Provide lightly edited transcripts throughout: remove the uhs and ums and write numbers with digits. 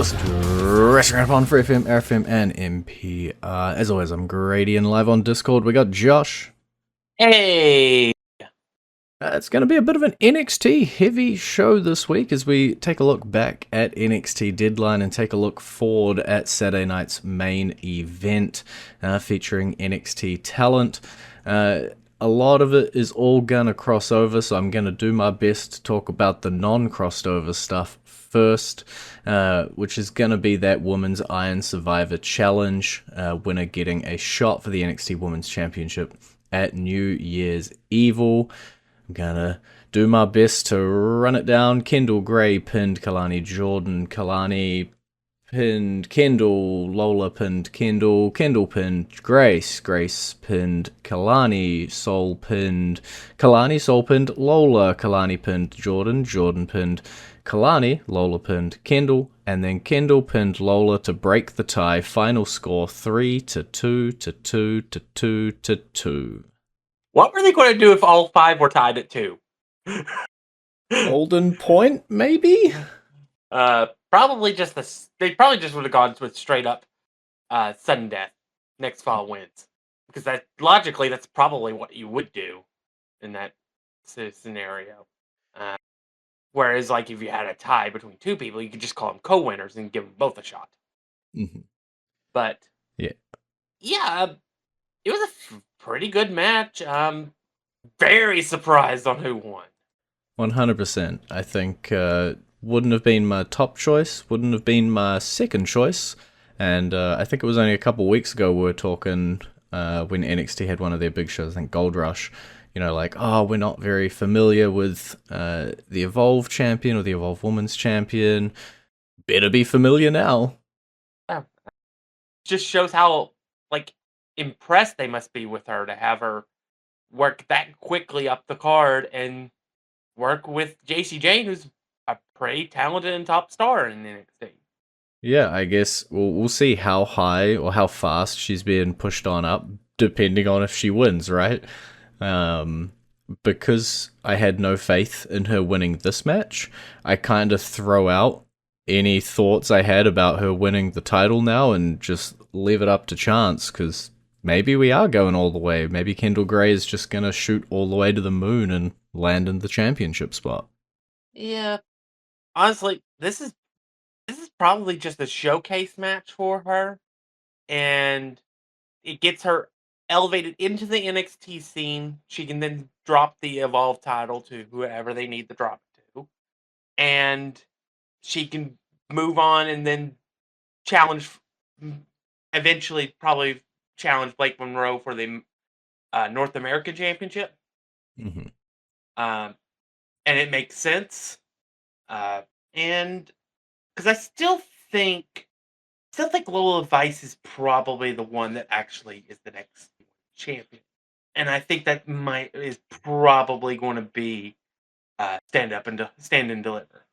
listen to Wrestling on FreeFM, ArrowFM, and MP. As always, I'm Grady, and live on Discord, we got Josh. Hey! It's going to be a bit of an NXT heavy show this week as we take a look back at NXT Deadline and take a look forward at Saturday night's main event featuring NXT talent. A lot of it is all going to cross over, so I'm going to do my best to talk about the non-crossed over stuff first, which is going to be that Women's Iron Survivor Challenge, winner getting a shot for the NXT Women's Championship at New Year's Evil. I'm gonna do my best to run it down. Kendal Grey pinned Kalani, Jordan Kalani pinned Kendal, Lola pinned Kendal, Kendal pinned Grace, Grace pinned Kalani, Soul pinned Kalani, Soul pinned Lola, Kalani pinned Jordan, Jordan pinned Kalani, Lola pinned Kendal, and then Kendal pinned Lola to break the tie. Final score 3-2 to 2. What were they going to do if all five were tied at 2? Golden point, maybe? Probably just they probably just would have gone with straight up sudden death. Next fall wins. Because that logically that's probably what you would do in that scenario. Whereas like if you had a tie between two people, you could just call them co-winners and give them both a shot. Mm-hmm. But yeah, it was a pretty good match. Very surprised on who won. 100%. I think wouldn't have been my top choice, wouldn't have been my second choice, and I think it was only a couple weeks ago we were talking when NXT had one of their big shows, I think Gold Rush, you know, like, oh, we're not very familiar with the Evolve champion or the Evolve Women's champion. Better be familiar now. Just shows how, like, impressed they must be with her to have her work that quickly up the card and work with JC Jane, who's a pretty talented and top star in NXT. Yeah, I guess we'll see how high or how fast she's being pushed on up, depending on if she wins, right? Because I had no faith in her winning this match, I kind of throw out any thoughts I had about her winning the title now and just leave it up to chance, because maybe we are going all the way. Maybe Kendal Grey is just going to shoot all the way to the moon and land in the championship spot. Yeah. Honestly, this is probably just a showcase match for her, and it gets her elevated into the NXT scene. She can then drop the Evolve title to whoever they need to drop it to, and she can move on and then eventually probably challenge Blake Monroe for the North American Championship. Mm-hmm. And it makes sense. And because I still think Lola Vice is probably the one that actually is the next champion. And I think that is probably going to be stand and deliver.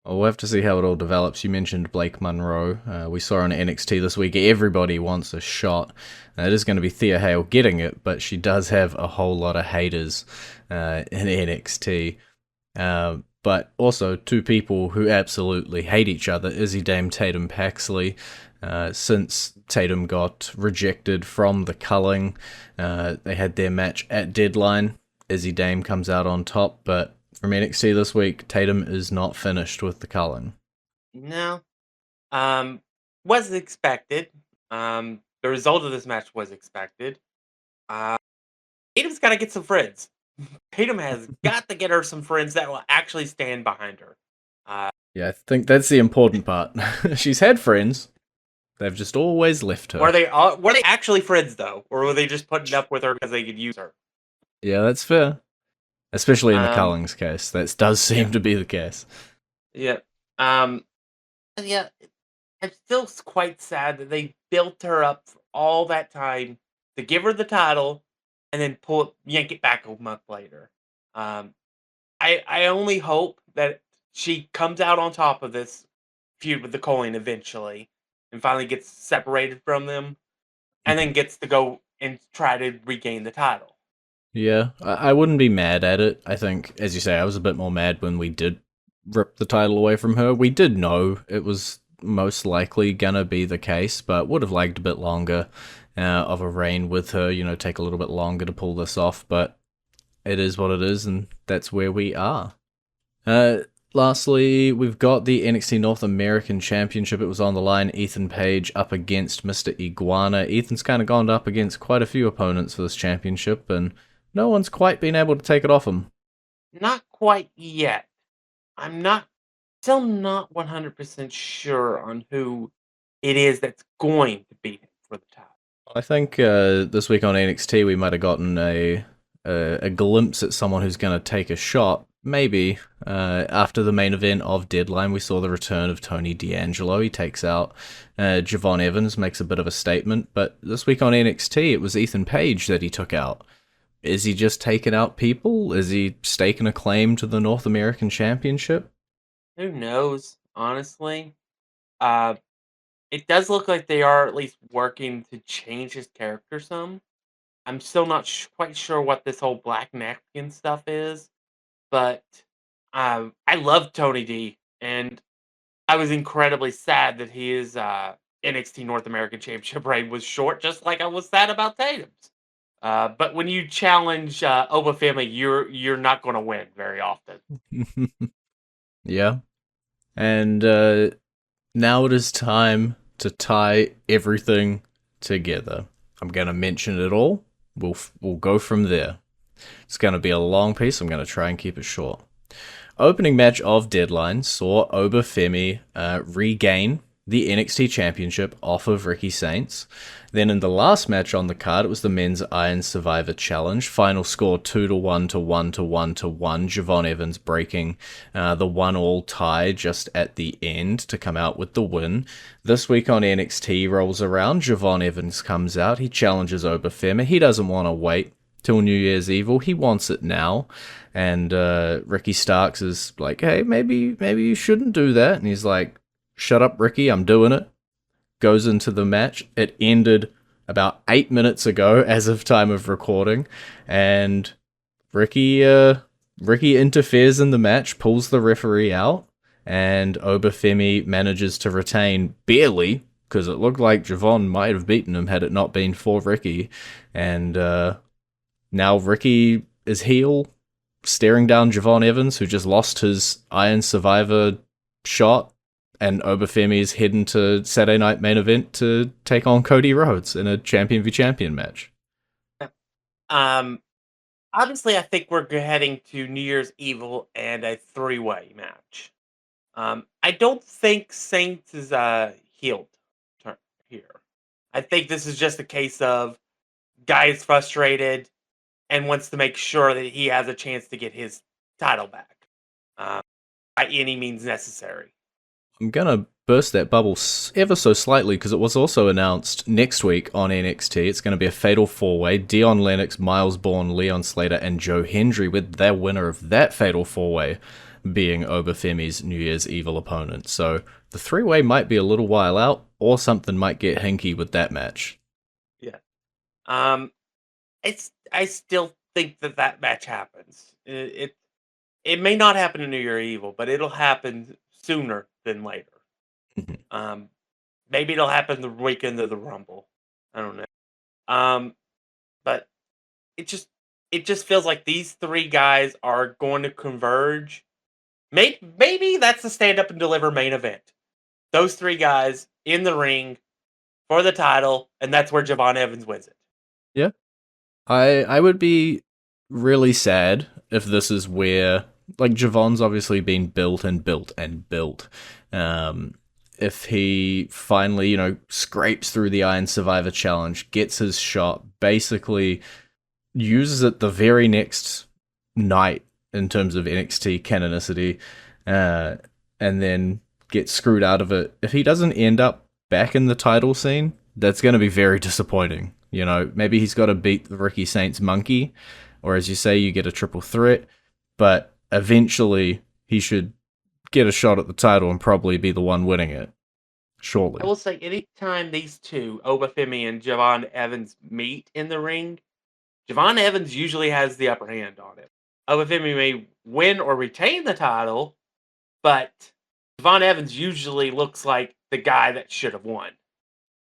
We'll have to see how it all develops. You mentioned Blake Monroe. We saw on NXT this week, everybody wants a shot. It is going to be Thea Hale getting it, but she does have a whole lot of haters in NXT. But also two people who absolutely hate each other, Izzy Dame, Tatum Paxley. Since Tatum got rejected from the culling, they had their match at Deadline. Izzy Dame comes out on top, but from NXT this week, Tatum is not finished with the culling. No. Was expected. The result of this match was expected. Tatum's got to get some friends. Tatum has got to get her some friends that will actually stand behind her. Yeah, I think that's the important part. She's had friends. They've just always left her. Were they actually friends, though? Or were they just putting up with her because they could use her? Yeah, that's fair. Especially in the Culling's case. That does seem to be the case. Yeah. Yeah. I'm still quite sad that they built her up for all that time to give her the title and then yank it back a month later. I only hope that she comes out on top of this feud with the Colleen eventually and finally gets separated from them and then gets to go and try to regain the title. Yeah, I wouldn't be mad at it. I think, as you say, I was a bit more mad when we did rip the title away from her. We did know it was most likely gonna be the case, but would have liked a bit longer of a reign with her. Take a little bit longer to pull this off, but it is what it is, and that's where we are. Uh, Lastly, we've got the NXT North American Championship. It was on the line. Ethan Page up against Mr. Iguana. Ethan's kind of gone up against quite a few opponents for this championship, and no one's quite been able to take it off him. Not quite yet. I'm still not 100% sure on who it is that's going to beat him for the title. I think this week on NXT we might have gotten a glimpse at someone who's going to take a shot. Maybe after the main event of Deadline, we saw the return of Tony D'Angelo. He takes out Je'Von Evans, makes a bit of a statement. But this week on NXT, it was Ethan Page that he took out. Is he just taking out people? Is he staking a claim to the North American Championship? Who knows, honestly. It does look like they are at least working to change his character some. I'm still not quite sure what this whole black napkin stuff is, but I love Tony D, and I was incredibly sad that his NXT North American Championship reign was short, just like I was sad about Tatum's. But when you challenge Oba Femi, you're not going to win very often. Yeah. And now it is time to tie everything together. I'm going to mention it all. We'll go from there. It's going to be a long piece. I'm going to try and keep it short. Opening match of Deadline saw Oba Femi regain the NXT Championship off of Ricky Saints. Then in the last match on the card, it was the Men's Iron Survivor Challenge. Final score 2-1 to 1 to 1 to 1. Je'Von Evans breaking the 1-all tie just at the end to come out with the win. This week on NXT rolls around. Je'Von Evans comes out. He challenges Oba Femi. He doesn't want to wait till New Year's Evil. He wants it now. And Ricky Starks is like, hey, maybe you shouldn't do that. And he's like, shut up, Ricky, I'm doing it. Goes into the match. It ended about 8 minutes ago as of time of recording. And Ricky interferes in the match, pulls the referee out, and Oba Femi manages to retain barely, because it looked like Je'Von might have beaten him had it not been for Ricky. And now Ricky is heel, staring down Je'Von Evans, who just lost his Iron Survivor shot, and Oba Femi is heading to Saturday Night Main Event to take on Cody Rhodes in a champion v champion match. Obviously, I think we're heading to New Year's Evil and a three-way match. I don't think Saints is healed here. I think this is just a case of guy is frustrated and wants to make sure that he has a chance to get his title back by any means necessary. I'm gonna burst that bubble ever so slightly because it was also announced next week on NXT. It's going to be a fatal four-way: Dion Lennox, Miles Bourne, Leon Slater, and Joe Hendry, with their winner of that fatal four-way being Oba Femi's New Year's Evil opponent. So the three-way might be a little while out, or something might get hinky with that match. Yeah. I still think that match happens. It may not happen in New Year Evil, but it'll happen sooner than later. Maybe it'll happen the weekend of the Rumble. I don't know. But it just feels like these three guys are going to converge. Maybe that's the stand up and deliver main event. Those three guys in the ring for the title, and that's where Je'Von Evans wins it. Yeah. I would be really sad if this is where, like, Je'Von's obviously been built and built and built. If he finally, scrapes through the Iron Survivor Challenge, gets his shot, basically uses it the very next night in terms of NXT canonicity, and then gets screwed out of it. If he doesn't end up back in the title scene, that's going to be very disappointing. Maybe he's got to beat the Ricky Saints monkey, or as you say, you get a triple threat, but eventually he should get a shot at the title and probably be the one winning it shortly. I will say, anytime these two, Oba Femi and Je'Von Evans, meet in the ring, Je'Von Evans usually has the upper hand on it. Oba Femi may win or retain the title, but Je'Von Evans usually looks like the guy that should have won.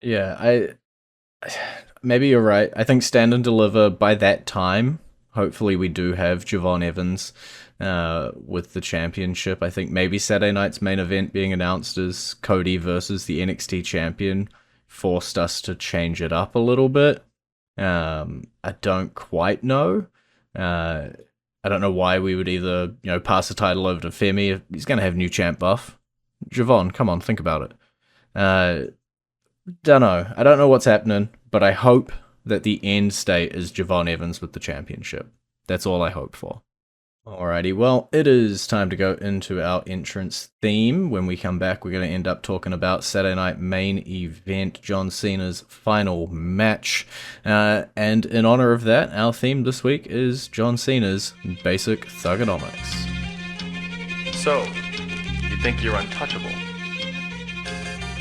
Yeah, maybe you're right. I think Stand and Deliver by that time. Hopefully, we do have Je'Von Evans with the championship. I think maybe Saturday night's main event being announced as Cody versus the NXT champion forced us to change it up a little bit. I don't quite know. I don't know why we would either pass the title over to Femi. He's going to have new champ buff. Je'Von, come on, think about it. Don't know. I don't know what's happening, but I hope that the end state is Je'Von Evans with the championship. That's all I hope for. Alrighty, well, it is time to go into our entrance theme. When we come back, we're going to end up talking about Saturday Night Main Event, John Cena's final match. And in honor of that, our theme this week is John Cena's Basic Thugonomics. So, you think you're untouchable?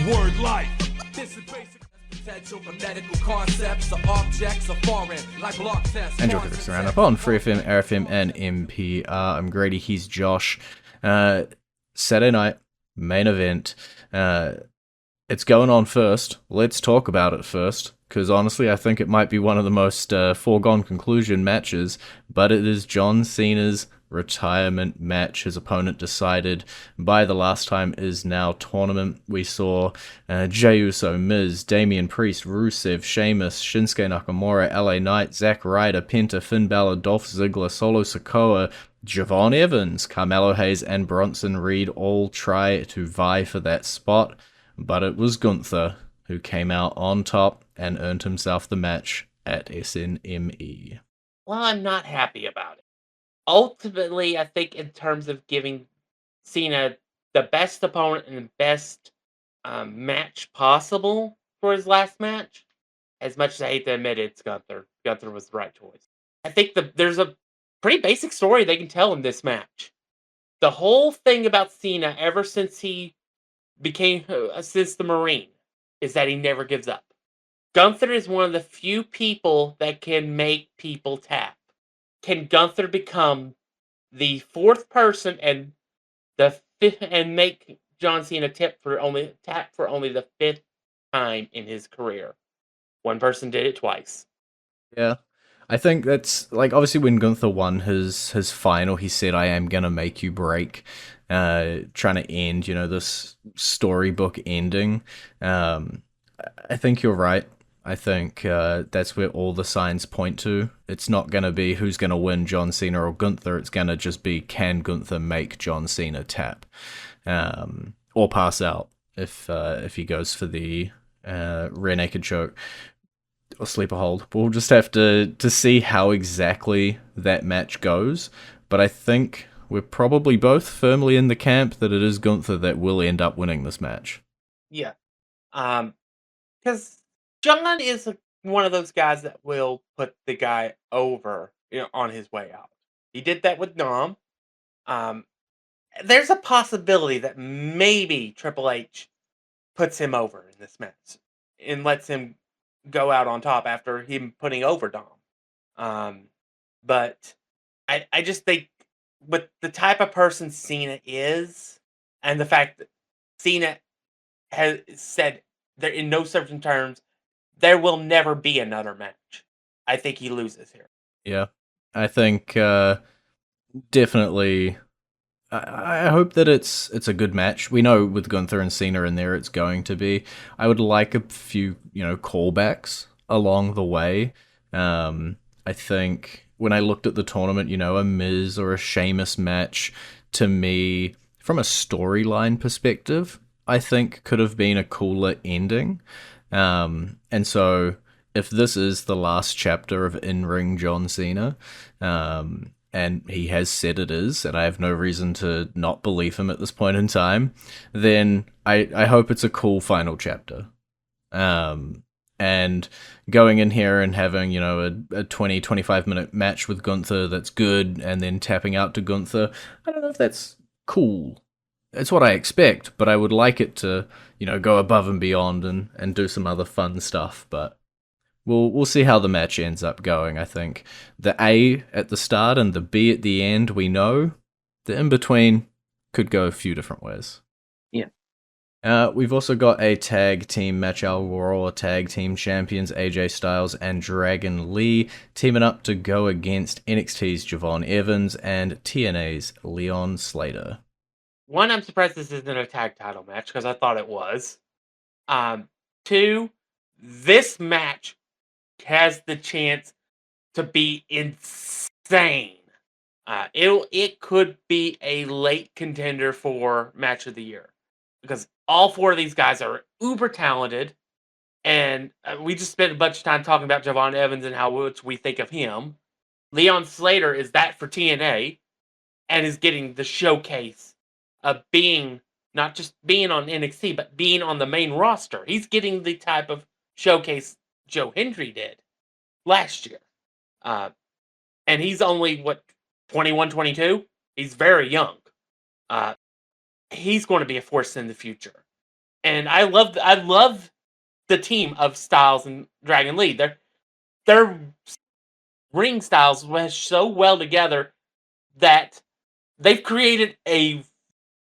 Word life. This is basic potential for medical concepts or objects or foreign like block tests. And you're with Roundup on FreeFM, ArrowFM, and NPR. I'm Grady, he's Josh. Saturday night, main event. It's going on first. Let's talk about it first, because honestly, I think it might be one of the most foregone conclusion matches, but it is John Cena's retirement match. His opponent decided by the last time is now tournament. We saw Jey Uso, Miz, Damian Priest, Rusev, Sheamus, Shinsuke Nakamura, LA Knight, Zack Ryder, Penta, Finn Balor, Dolph Ziggler, Solo Sikoa, Je'Von Evans, Carmelo Hayes, and Bronson Reed all try to vie for that spot, but it was Gunther who came out on top and earned himself the match at SNME. Well, I'm not happy about it. Ultimately, I think in terms of giving Cena the best opponent and the best match possible for his last match, as much as I hate to admit it, it's Gunther. Gunther was the right choice. I think there's a pretty basic story they can tell in this match. The whole thing about Cena, ever since he became since the Marine, is that he never gives up. Gunther is one of the few people that can make people tap. Can Gunther become the fourth person and the fifth, and make John Cena tap for only the fifth time in his career? One person did it twice. Yeah. I think that's, like, obviously when Gunther won his final, he said, "I am gonna make you break," trying to end, this storybook ending. I think you're right. I think that's where all the signs point to. It's not going to be who's going to win, John Cena or Gunther. It's going to just be, can Gunther make John Cena tap or pass out if he goes for the rear naked choke or sleeper hold. We'll just have to see how exactly that match goes. But I think we're probably both firmly in the camp that it is Gunther that will end up winning this match. Yeah. Because John is one of those guys that will put the guy over, on his way out. He did that with Dom. There's a possibility that maybe Triple H puts him over in this match and lets him go out on top after him putting over Dom. But I just think with the type of person Cena is, and the fact that Cena has said that in no certain terms, there will never be another match, I think he loses here. Yeah, I think definitely. I hope that it's a good match. We know with Gunther and Cena in there, it's going to be. I would like a few, callbacks along the way. I think when I looked at the tournament, a Miz or a Sheamus match, to me, from a storyline perspective, I think could have been a cooler ending. And so if this is the last chapter of in-ring John Cena, and he has said it is, and I have no reason to not believe him at this point in time, then I hope it's a cool final chapter. And going in here and having, a 20, 25 minute match with Gunther that's good, and then tapping out to Gunther, I don't know if that's cool. It's what I expect, but I would like it to, go above and beyond and do some other fun stuff, but we'll see how the match ends up going. I think the A at the start and the B at the end, we know. The in-between could go a few different ways. Yeah. We've also got a tag team match. Our Raw tag team champions AJ Styles and Dragon Lee teaming up to go against NXT's Je'Von Evans and TNA's Leon Slater. One, I'm surprised this isn't a tag title match because I thought it was. Two, this match has the chance to be insane. It could be a late contender for match of the year because all four of these guys are uber talented, and we just spent a bunch of time talking about Je'Von Evans and how much we think of him. Leon Slater is that for TNA, and is getting the showcase of being not just being on NXT, but being on the main roster. He's getting the type of showcase Joe Hendry did last year. And he's only, 21, 22? He's very young. He's going to be a force in the future. And I love the team of Styles and Dragon Lee. Their ring styles mesh so well together that they've created a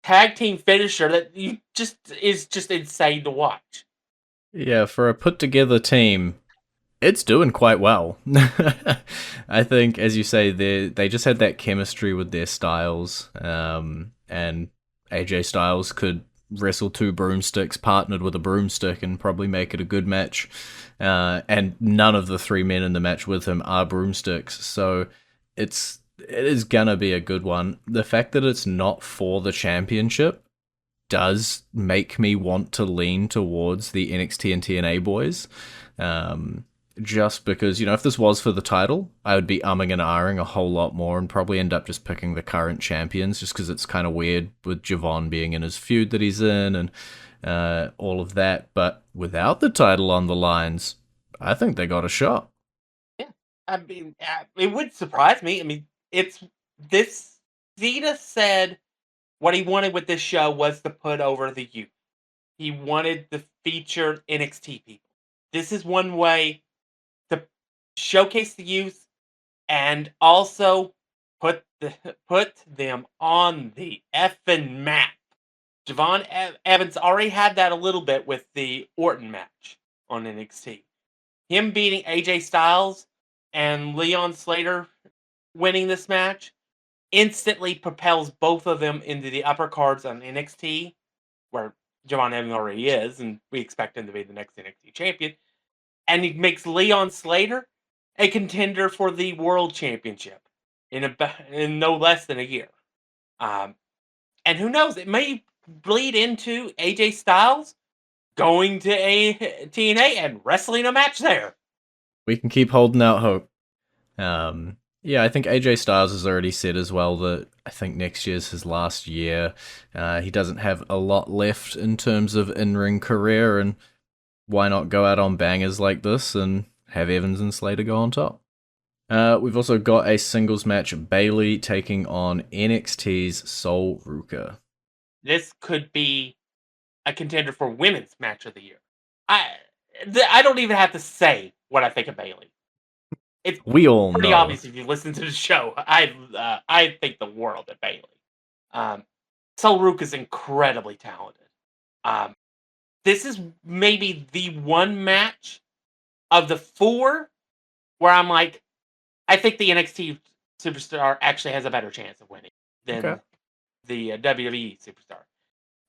tag team finisher that is just insane to watch. Yeah, for a put together team, it's doing quite well. I think, as you say, they just had that chemistry with their styles, and AJ Styles could wrestle two broomsticks partnered with a broomstick and probably make it a good match. And none of the three men in the match with him are broomsticks, so it is gonna be a good one. The fact that it's not for the championship does make me want to lean towards the NXT and TNA boys. Just because, if this was for the title, I would be umming and ahhing a whole lot more and probably end up just picking the current champions just because it's kind of weird with Je'Von being in his feud that he's in and all of that. But without the title on the lines, I think they got a shot. Yeah. I mean, it would surprise me. I mean, Cena said what he wanted with this show was to put over the youth. He wanted to feature NXT people. This is one way to showcase the youth and also put them on the effing map. Je'Von Evans already had that a little bit with the Orton match on NXT. Him beating AJ Styles and Leon Slater winning this match instantly propels both of them into the upper cards on NXT, where Je'Von Evans already is, and we expect him to be the next NXT champion. And he makes Leon Slater a contender for the World Championship in no less than a year. And who knows, it may bleed into AJ Styles going to TNA and wrestling a match there. We can keep holding out hope. Yeah, I think AJ Styles has already said as well that I think next year's his last year. He doesn't have a lot left in terms of in-ring career, and why not go out on bangers like this and have Evans and Slater go on top? We've also got a singles match, Bayley taking on NXT's Sol Ruka. This could be a contender for women's match of the year. I don't even have to say what I think of Bayley. It's we all pretty know. obvious if you listen to the show. I think the world of Bayley. Sol Ruka is incredibly talented. This is maybe the one match of the four where I'm like, I think the NXT superstar actually has a better chance of winning than the WWE superstar,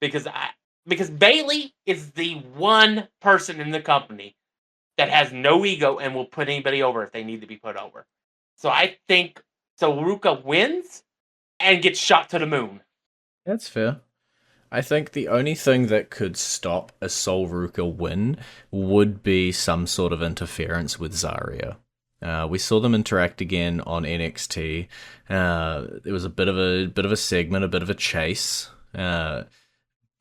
because Bayley is the one person in the company that has no ego and will put anybody over if they need to be put over. So I think Sol Ruka wins and gets shot to the moon. That's fair. I think the only thing that could stop a Sol Ruka win would be some sort of interference with Zarya. We saw them interact again on NXT. There was a bit of a segment, a bit of a chase.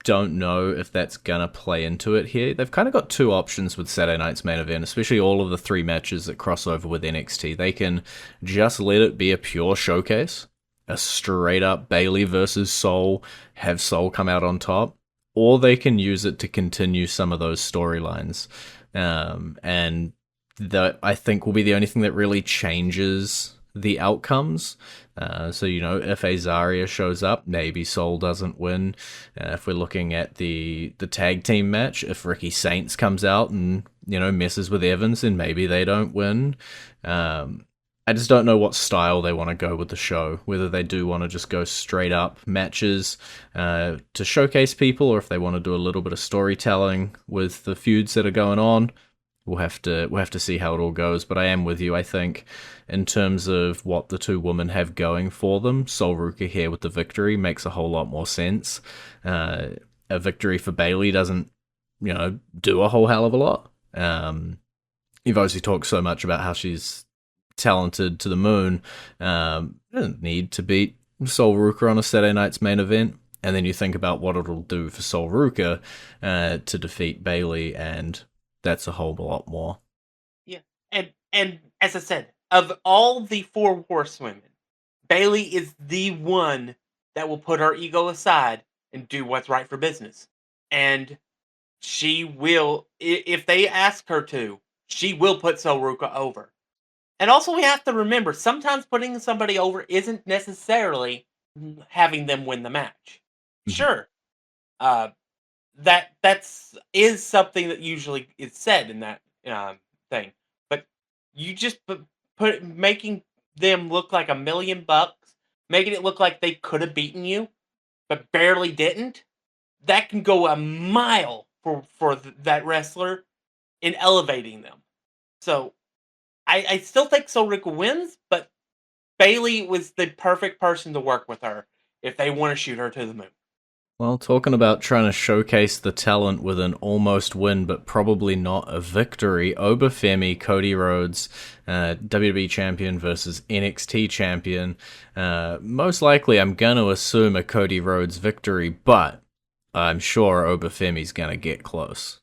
Don't know if that's gonna play into it here. They've kind of got two options with Saturday night's main event, especially all of the three matches that cross over with NXT. They can just let it be a pure showcase, a straight up Bayley versus Sol, have Sol come out on top, or they can use it to continue some of those storylines. And that, I think, will be the only thing that really changes the outcomes. So, if Azaria shows up, maybe Sol doesn't win. If we're looking at the tag team match, if Ricky Saints comes out and, messes with Evans, then maybe they don't win. I just don't know what style they want to go with the show, whether they do want to just go straight up matches to showcase people, or if they want to do a little bit of storytelling with the feuds that are going on. We'll have to see how it all goes, but I am with you. I think in terms of what the two women have going for them, Sol Ruka here with the victory makes a whole lot more sense. A victory for Bayley doesn't, do a whole hell of a lot. You've obviously talked so much about how she's talented to the moon. Doesn't need to beat Sol Ruka on a Saturday night's main event. And then you think about what it'll do for Sol Ruka to defeat Bayley, and that's a whole lot more. Yeah, and as I said, of all the 4 horsewomen, Bayley is the one that will put her ego aside and do what's right for business. And she will, if they ask her to, she will put Sol Ruka over. And also we have to remember, sometimes putting somebody over isn't necessarily having them win the match. Mm-hmm. Sure. That's something that usually is said in that thing, but you just making them look like $1 million, making it look like they could have beaten you, but barely didn't. That can go a mile for that wrestler in elevating them. So I still think Sol Ruka wins, but Bayley was the perfect person to work with her if they want to shoot her to the moon. Well, talking about trying to showcase the talent with an almost win, but probably not a victory, Oba Femi, Cody Rhodes, WWE Champion versus NXT Champion. Most likely, I'm going to assume a Cody Rhodes victory, but I'm sure Oba Femi's going to get close.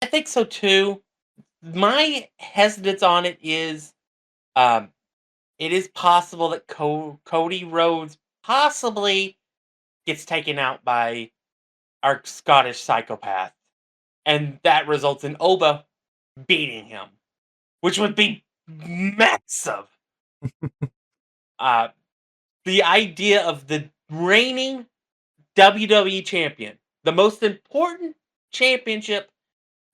I think so, too. My hesitance on it is possible that Cody Rhodes possibly gets taken out by our Scottish psychopath, and that results in Oba beating him, which would be massive. The idea of the reigning WWE champion, the most important championship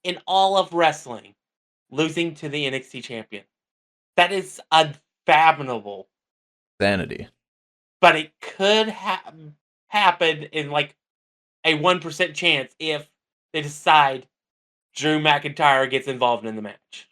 in all of wrestling, losing to the NXT champion. That is unfathomable. Sanity. But it could happen in like a 1% chance if they decide Drew McIntyre gets involved in the match.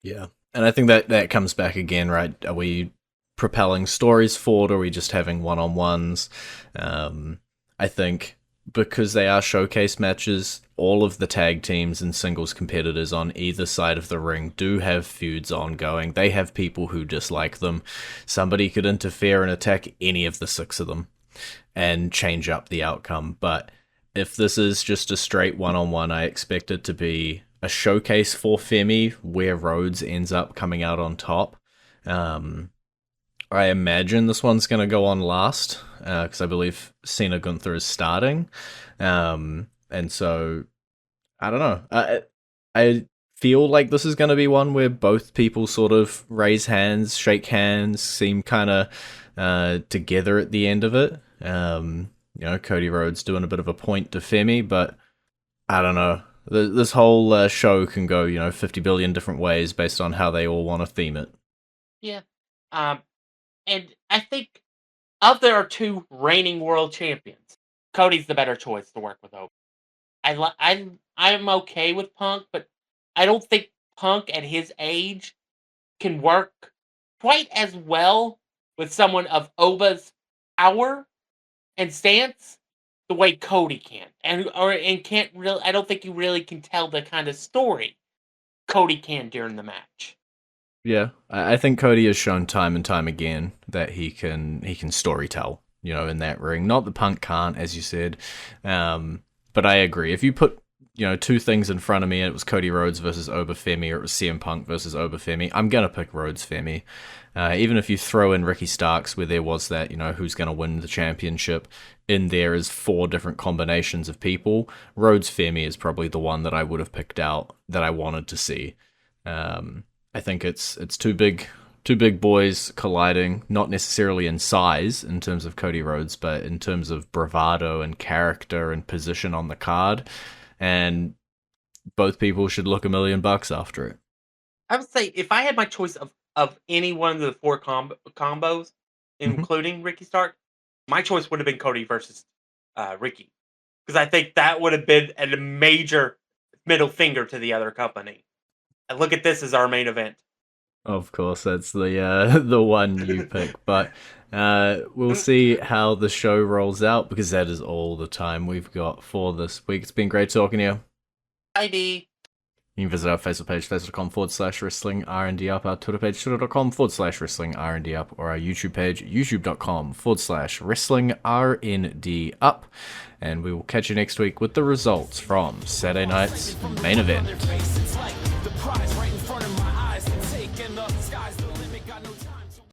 Yeah. And I think that comes back again, right? Are we propelling stories forward, or are we just having one-on-ones? I think because they are showcase matches, all of the tag teams and singles competitors on either side of the ring do have feuds ongoing. They have people who dislike them. Somebody could interfere and attack any of the 6 of them and change up the outcome. But if this is just a straight one-on-one, I expect it to be a showcase for Femi where Rhodes ends up coming out on top. I imagine this one's going to go on last because I believe Cena Gunther is starting. And so, I don't know. I feel like this is going to be one where both people sort of raise hands, shake hands, seem kind of together at the end of it. Cody Rhodes doing a bit of a point to Femi, but I don't know. This whole show can go, 50 billion different ways based on how they all want to theme it. Yeah. And I think of their 2 reigning world champions, Cody's the better choice to work with Oba. I'm okay with Punk, but I don't think Punk at his age can work quite as well with someone of Oba's power and stance the way Cody can, and can't really. I don't think you really can tell the kind of story Cody can during the match. Yeah, I think Cody has shown time and time again that he can storytell, in that ring. Not that Punk can't, as you said, but I agree. If you put 2 things in front of me, and it was Cody Rhodes versus Oba Femi, or it was CM Punk versus Oba Femi, I'm gonna pick Rhodes Femi. Even if you throw in Ricky Starks, where there was that, who's gonna win the championship, in there is 4 different combinations of people. Rhodes Femi is probably the one that I would have picked out that I wanted to see. I think it's too big two big boys colliding, not necessarily in size in terms of Cody Rhodes, but in terms of bravado and character and position on the card. And both people should look $1 million after it. I would say if I had my choice of any one of the four combos, including Ricky Stark, my choice would have been Cody versus Ricky. Because I think that would have been a major middle finger to the other company. And look at this as our main event. Of course, that's the one you pick. But we'll see how the show rolls out, because that is all the time we've got for this week. It's been great talking to you. ID. You can visit our Facebook page, facebook.com/wrestling R&D up, our Twitter page, twitter.com/wrestling R&D up, or our YouTube page, youtube.com/wrestling RND up. And we will catch you next week with the results from Saturday night's main event.